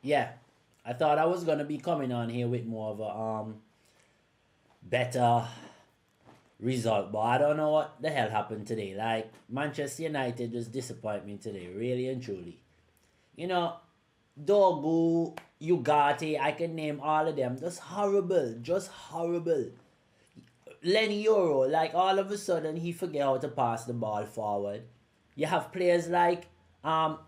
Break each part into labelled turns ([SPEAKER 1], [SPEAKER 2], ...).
[SPEAKER 1] yeah, I thought I was gonna be coming on here with more of a better result, but I don't know what the hell happened today. Like Manchester United just disappoint me today, really and truly. You know, Dogu, Ugarte, I can name all of them. Just horrible, just horrible. Lenny Yoro, like all of a sudden he forget how to pass the ball forward. You have players like bro,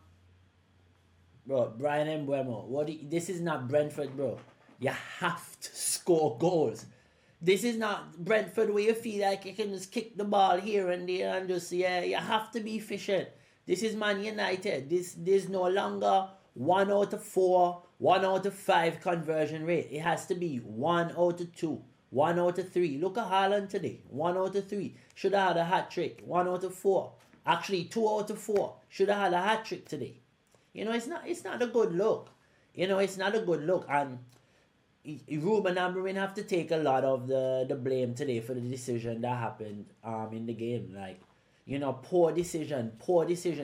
[SPEAKER 1] Brian Mbuemo. This is not Brentford, bro. You have to score goals. This is not Brentford where you feel like you can just kick the ball here and there and just, yeah, you have to be efficient. This is Man United. There's no longer 1 out of 4, 1 out of 5 conversion rate. It has to be 1 out of 2, 1 out of 3. Look at Haaland today. 1 out of 3. Should have had a hat trick. 1 out of 4. Actually 2 out of 4. Should have had a hat trick today. It's not a good look. It's not a good look. And Ruben Amorim have to take a lot of the blame today for the decision that happened in the game. Like, poor decision.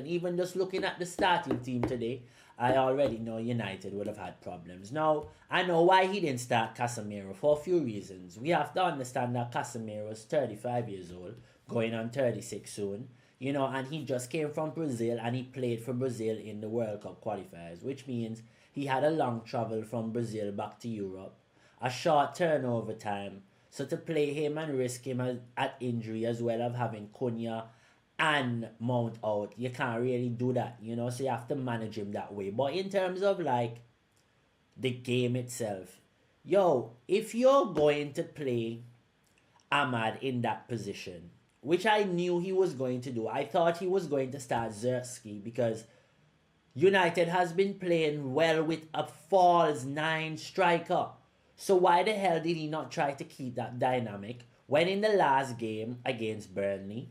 [SPEAKER 1] Even just looking at the starting team today, I already know United would have had problems. Now, I know why he didn't start Casemiro for a few reasons. We have to understand that Casemiro is 35 years old, going on 36 soon. And he just came from Brazil and he played for Brazil in the World Cup qualifiers, which means he had a long travel from Brazil back to Europe, a short turnover time. So to play him and risk him at injury as well as having Cunha and Mount out, you can't really do that, so you have to manage him that way. But in terms of like the game itself, if you're going to play Ahmad in that position, which I knew he was going to do, I thought he was going to start Zerski because United has been playing well with a false 9 striker. So why the hell did he not try to keep that dynamic when in the last game against Burnley,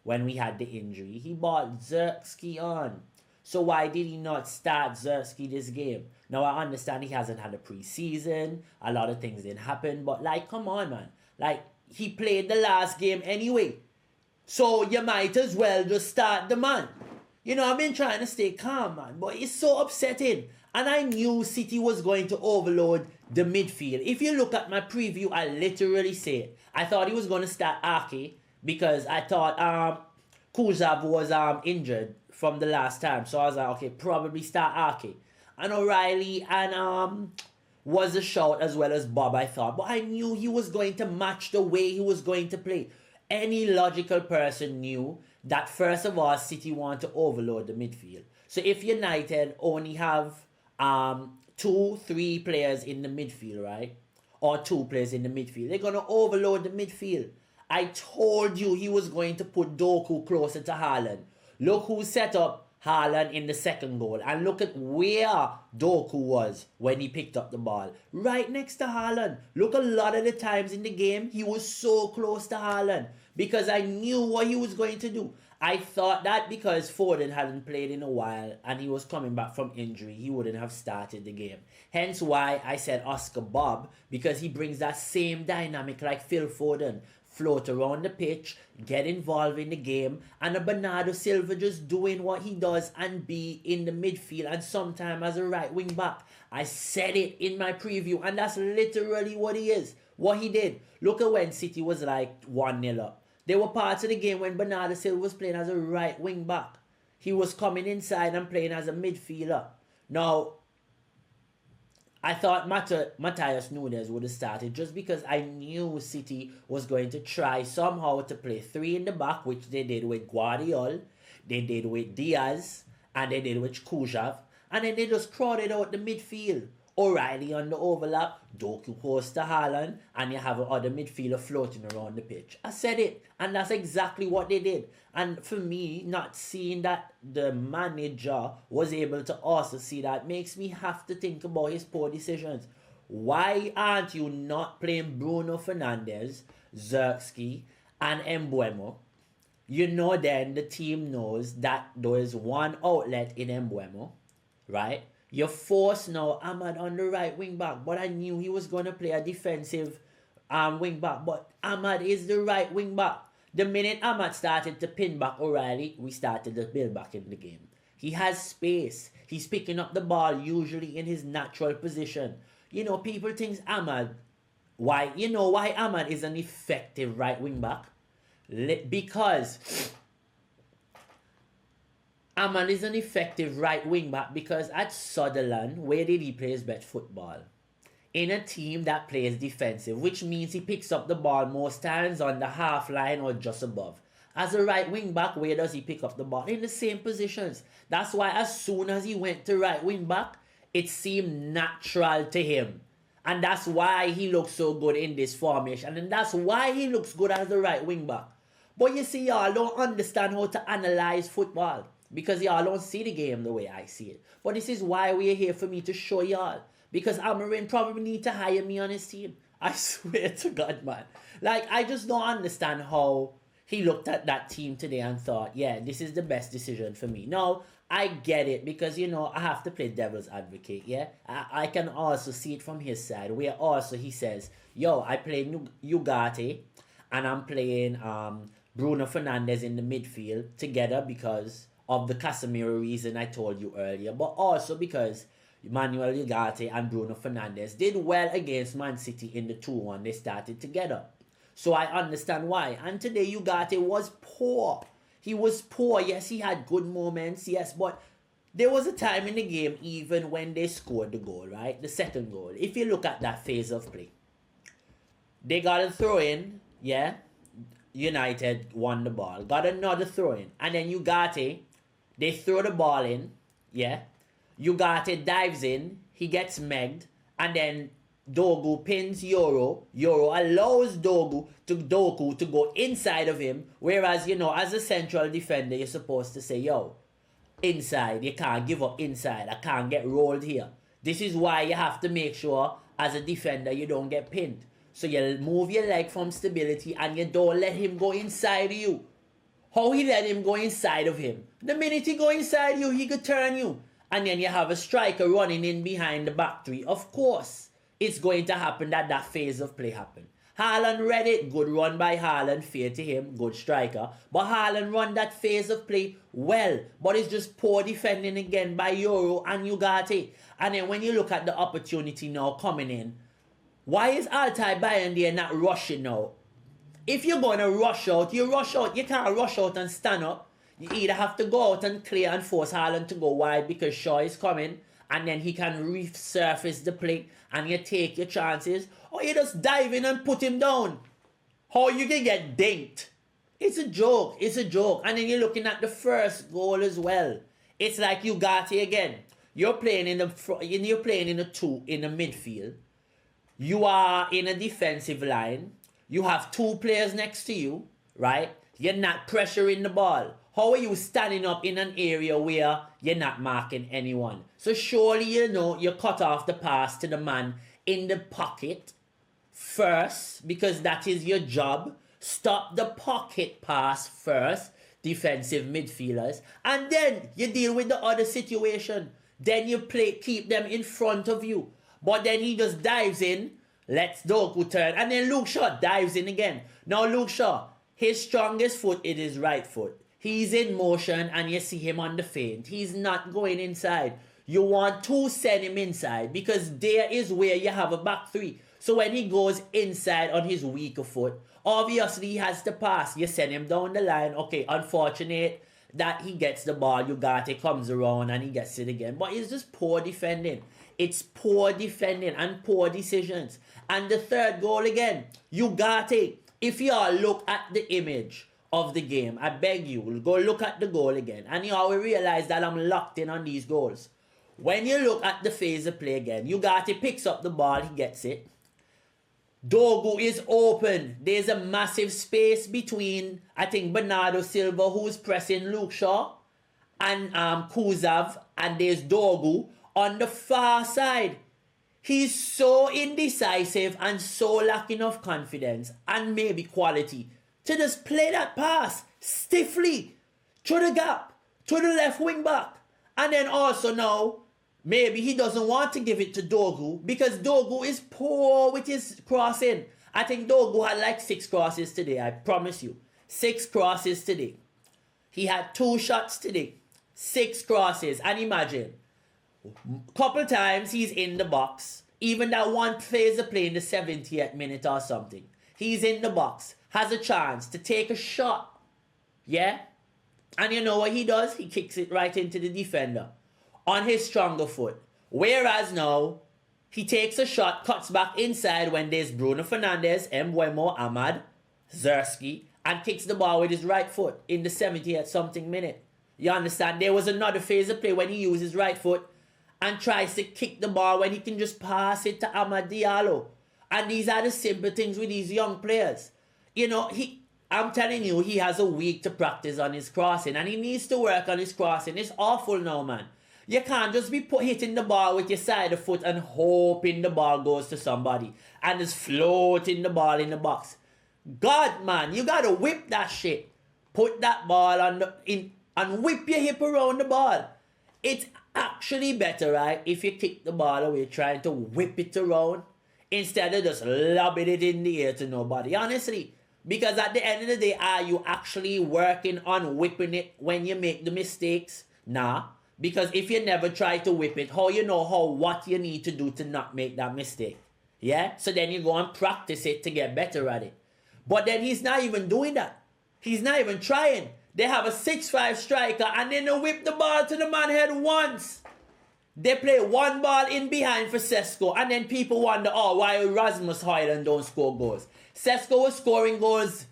[SPEAKER 1] when we had the injury, he brought Zerski on? So why did he not start Zerski this game? Now I understand he hasn't had a preseason, a lot of things didn't happen, but like, come on, man. Like, he played the last game anyway. So you might as well just start the man. I've been trying to stay calm, man, but it's so upsetting. And I knew City was going to overload the midfield. If you look at my preview, I literally said I thought he was going to start Ake because I thought Kuzav was injured from the last time. So I was like, okay, probably start Ake. And O'Reilly and was a shout as well as Bob, I thought. But I knew he was going to match the way he was going to play. Any logical person knew that first of all, City want to overload the midfield. So if United only have 2-3 players in the midfield, right? Or 2 players in the midfield, they're going to overload the midfield. I told you he was going to put Doku closer to Haaland. Look who set up Haaland in the second goal. And look at where Doku was when he picked up the ball. Right next to Haaland. Look, a lot of the times in the game, he was so close to Haaland. Because I knew what he was going to do. I thought that because Foden hadn't played in a while and he was coming back from injury, he wouldn't have started the game. Hence why I said Oscar Bob, because he brings that same dynamic like Phil Foden. Float around the pitch, get involved in the game, and a Bernardo Silva just doing what he does and be in the midfield and sometime as a right wing back. I said it in my preview, and that's literally what he is. What he did. Look at when City was like 1-0 up. There were parts of the game when Bernardo Silva was playing as a right wing back. He was coming inside and playing as a midfielder. Now, I thought Matthias Nunes would have started just because I knew City was going to try somehow to play 3 in the back, which they did with Guardiola, they did with Diaz, and they did with Kujav, and then they just crowded out the midfield. O'Reilly on the overlap, Doku close to Haaland, and you have another midfielder floating around the pitch. I said it, and that's exactly what they did. And for me, not seeing that the manager was able to also see that makes me have to think about his poor decisions. Why aren't you not playing Bruno Fernandes, Zerski, and Mbuemo? Then the team knows that there is one outlet in Mbuemo, right? You force now Ahmad on the right wing back, but I knew he was going to play a defensive wing back. But Ahmad is the right wing back. The minute Ahmad started to pin back O'Reilly, we started to build back in the game. He has space. He's picking up the ball usually in his natural position. You know, people think Ahmad, why Ahmad is an effective right wing back? Because Ahmad is an effective right wing back because at Sunderland, where did he play his best football? In a team that plays defensive, which means he picks up the ball most times on the half line or just above. As a right wing back, where does he pick up the ball? In the same positions. That's why as soon as he went to right wing back, it seemed natural to him. And that's why he looks so good in this formation. And that's why he looks good as the right wing back. But you see, y'all don't understand how to analyze football. Because y'all don't see the game the way I see it. But this is why we're here, for me to show y'all. Because Amorim probably need to hire me on his team. I swear to God, man. Like, I just don't understand how he looked at that team today and thought, yeah, this is the best decision for me. No, I get it because, you know, I have to play devil's advocate, yeah? I can also see it from his side, where also he says, yo, I play Ugarte and I'm playing Bruno Fernandes in the midfield together because of the Casemiro reason I told you earlier, but also because Manuel Ugarte and Bruno Fernandes did well against Man City in the 2-1 they started together. So I understand why. And today Ugarte was poor. He was poor. Yes, he had good moments. Yes, but there was a time in the game even when they scored the goal, right? The second goal. If you look at that phase of play, they got a throw in, yeah? United won the ball. Got another throw in. And then Ugarte, they throw the ball in, yeah? Ugarte dives in, he gets megged, and then Dogu pins Yoro. Yoro allows Dogu to go inside of him, whereas, you know, as a central defender, you're supposed to say, yo, inside, you can't give up inside, I can't get rolled here. This is why you have to make sure, as a defender, you don't get pinned. So you move your leg from stability and you don't let him go inside of you. How he let him go inside of him? The minute he go inside you, he could turn you. And then you have a striker running in behind the back three. Of course, it's going to happen that phase of play happen. Haaland read it. Good run by Haaland. Fair to him. Good striker. But Haaland run that phase of play well. But it's just poor defending again by Yoro and Ugarte. And then when you look at the opportunity now coming in, why is Bayındır not rushing now? If you're going to rush out, you rush out. You can't rush out and stand up. You either have to go out and clear and force Haaland to go wide because Shaw is coming and then he can resurface the play and you take your chances, or you just dive in and put him down. How you can get dinked? It's a joke. It's a joke. And then you're looking at the first goal as well. It's like Ugarte again. You're playing in the two in the midfield. You are in a defensive line. You have two players next to you, right? You're not pressuring the ball. How are you standing up in an area where you're not marking anyone? So surely you know you cut off the pass to the man in the pocket first, because that is your job. Stop the pocket pass first, defensive midfielders, and then you deal with the other situation. Then you keep them in front of you. But then he just dives in, lets Doku turn, and then Luke Shaw dives in again. Now Luke Shaw, his strongest foot is his right foot. He's in motion and you see him on the feint. He's not going inside. You want to send him inside because there is where you have a back three. So when he goes inside on his weaker foot, obviously he has to pass. You send him down the line. Okay, unfortunate that he gets the ball. Ugarte comes around and he gets it again. But it's just poor defending. It's poor defending and poor decisions. And the third goal again, Ugarte. If you all look at the image of the game, I beg you, will go look at the goal again. And you all will realize that I'm locked in on these goals. When you look at the phase of play again, Ugarte picks up the ball, he gets it. Dogu is open. There's a massive space between, I think, Bernardo Silva, who's pressing Luke Shaw, and Kuzav, and there's Dogu on the far side. He's so indecisive and so lacking of confidence and maybe quality to just play that pass stiffly through the gap to the left wing back. And then also now, maybe he doesn't want to give it to Dogu because Dogu is poor with his crossing. I think Dogu had like 6 crosses today, I promise you. 6 crosses today. He had 2 shots today. 6 crosses. And imagine, couple times he's in the box. Even that one phase of play in the 70th minute or something. He's in the box. Has a chance to take a shot. Yeah? And you know what he does? He kicks it right into the defender. On his stronger foot. Whereas now, he takes a shot, cuts back inside when there's Bruno Fernandes, Mbeumo, Ahmad, Zersky, and kicks the ball with his right foot in the 70th something minute. You understand? There was another phase of play when he used his right foot and tries to kick the ball when he can just pass it to Amad Diallo. And these are the simple things with these young players. You know, I'm telling you, he has a week to practice on his crossing, and he needs to work on his crossing. It's awful now, man. You can't just be hitting the ball with your side of foot and hoping the ball goes to somebody and just floating the ball in the box. God, man, you gotta whip that shit. Put that ball and whip your hip around the ball. It's actually better, right, if you kick the ball away trying to whip it around instead of just lobbing it in the air to nobody. Honestly. Because at the end of the day, are you actually working on whipping it when you make the mistakes? Nah. Because if you never try to whip it, how you know what you need to do to not make that mistake? Yeah? So then you go and practice it to get better at it. But then he's not even doing that. He's not even trying. They have a 6'5" striker and then they whip the ball to the man head once. They play one ball in behind for Sesko, and then people wonder, why Rasmus Højlund don't score goals. Sesko was scoring goals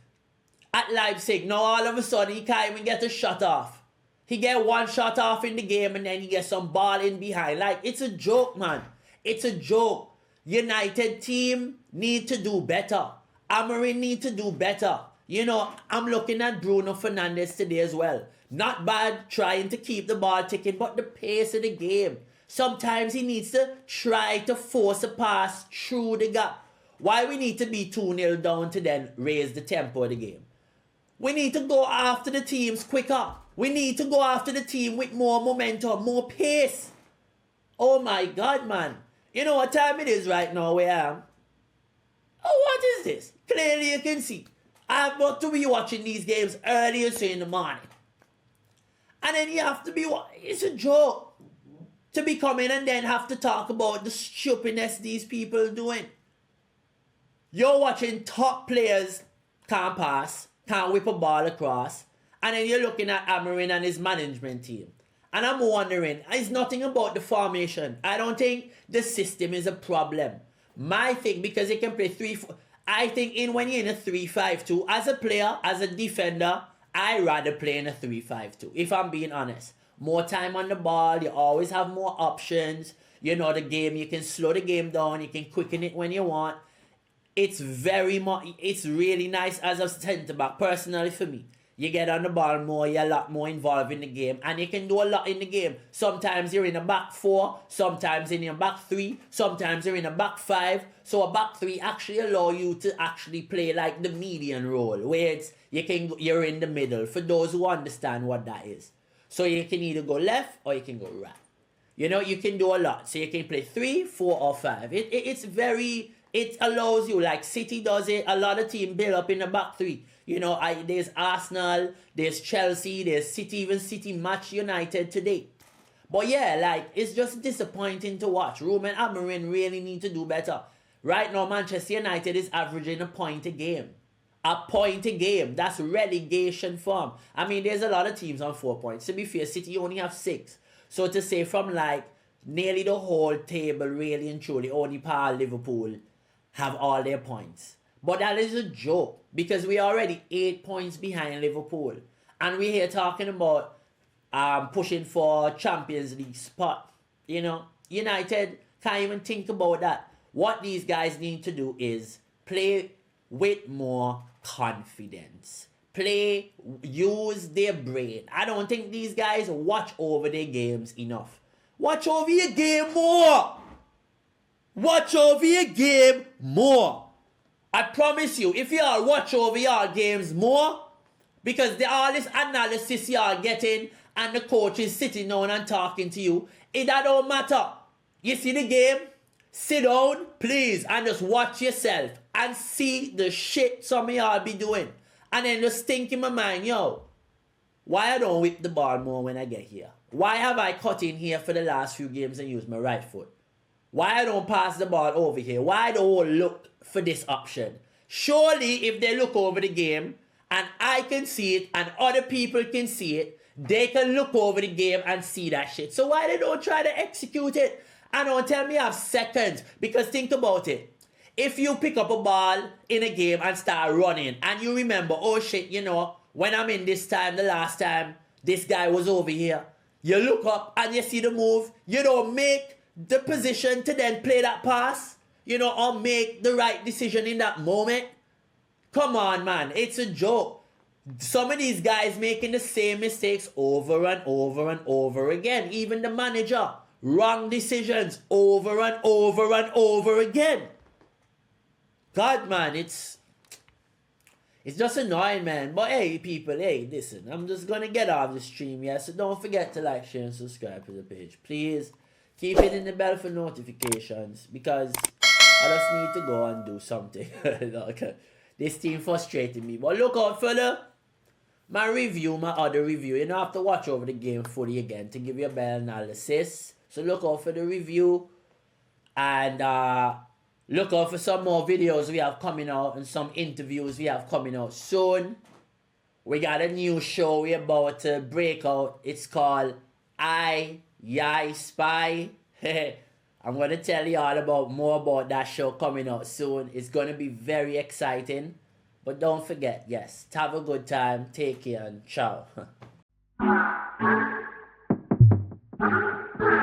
[SPEAKER 1] at Leipzig. Now all of a sudden he can't even get a shot off. He get one shot off in the game and then he gets some ball in behind. Like, it's a joke, man. It's a joke. United team need to do better. Amorim need to do better. You know, I'm looking at Bruno Fernandes today as well. Not bad trying to keep the ball ticking, but the pace of the game. Sometimes he needs to try to force a pass through the gap. Why we need to be 2-0 down to then raise the tempo of the game? We need to go after the teams quicker. We need to go after the team with more momentum, more pace. Oh my God, man. You know what time it is right now where I am? Oh, what is this? Clearly you can see. I've got to be watching these games earlier in the morning. And then you have to be, it's a joke to be coming and then have to talk about the stupidness these people are doing. You're watching top players can't pass, can't whip a ball across, and then you're looking at Amorim and his management team. And I'm wondering, it's nothing about the formation. I don't think the system is a problem. My thing, because they can play 3-4, I think when you're in a 3-5-2, as a player, as a defender, I'd rather play in a 3-5-2, if I'm being honest. More time on the ball, you always have more options. You know the game, you can slow the game down, you can quicken it when you want. It's really nice as a centre-back, personally for me. You get on the ball more, you're a lot more involved in the game, and you can do a lot in the game. Sometimes you're in a back 4, sometimes in a back 3, sometimes you're in a back 5. So a back 3 actually allow you to actually play like the median role, where you're in the middle, for those who understand what that is. So you can either go left or you can go right. You know, you can do a lot. So you can play 3, 4, or 5. It allows you, like City does it, a lot of teams build up in the back 3. You know, there's Arsenal, there's Chelsea, there's City, even City match United today. But yeah, like, it's just disappointing to watch. Ruben Amorim really need to do better. Right now, Manchester United is averaging a point a game. A point a game. That's relegation form. I mean, there's a lot of teams on 4 points. To be fair, City only have 6. So to say from like nearly the whole table, really and truly, only Liverpool have all their points. But that is a joke, because we are already 8 points behind Liverpool. And we're here talking about pushing for Champions League spot. You know, United can't even think about that. What these guys need to do is play with more confidence. Use their brain. I don't think these guys watch over their games enough. Watch over your game more. Watch over your game more. I promise you, if y'all watch over your games more, because all this analysis y'all getting and the coach is sitting down and talking to you, that don't matter. You see the game? Sit down, please, and just watch yourself and see the shit some of y'all be doing. And then just think in my mind, yo, Why I don't whip the ball more when I get here? Why have I cut in here for the last few games and used my right foot? Why I don't pass the ball over here? Why don't look for this option? Surely if they look over the game and I can see it and other people can see it, they can look over the game and see that shit. So why they don't try to execute it? And don't tell me I have seconds. Because think about it. If you pick up a ball in a game and start running and you remember, oh shit, you know, when I'm in this time, the last time, this guy was over here. You look up and you see the move. You don't make the position to then play that pass, you know, or make the right decision in that moment. Come on, man. It's a joke. Some of these guys making the same mistakes over and over and over again. Even the manager. Wrong decisions over and over and over again. God, man, it's just annoying, man. But hey, people, hey, listen, I'm just going to get off the stream, yeah? So don't forget to like, share, and subscribe to the page. Please keep hitting the bell for notifications because I just need to go and do something. Okay. This team frustrated me. But look out for my other review. You don't have to watch over the game fully again to give you a better analysis. So look out for the review. And look out for some more videos we have coming out and some interviews we have coming out soon. We got a new show we're about to break out. It's called I Spy. I'm going to tell you all more about that show coming out soon. It's going to be very exciting. But don't forget, yes, have a good time, take care, and ciao.